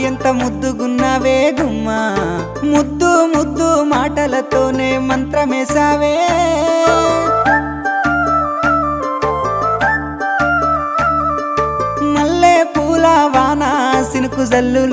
ఎంత ముద్దుగున్నావే గుమ్మా ముద్దు ముద్దు మాటలతోనే మంత్రమేసావే మల్లె పూల వాన సినుకు జల్లు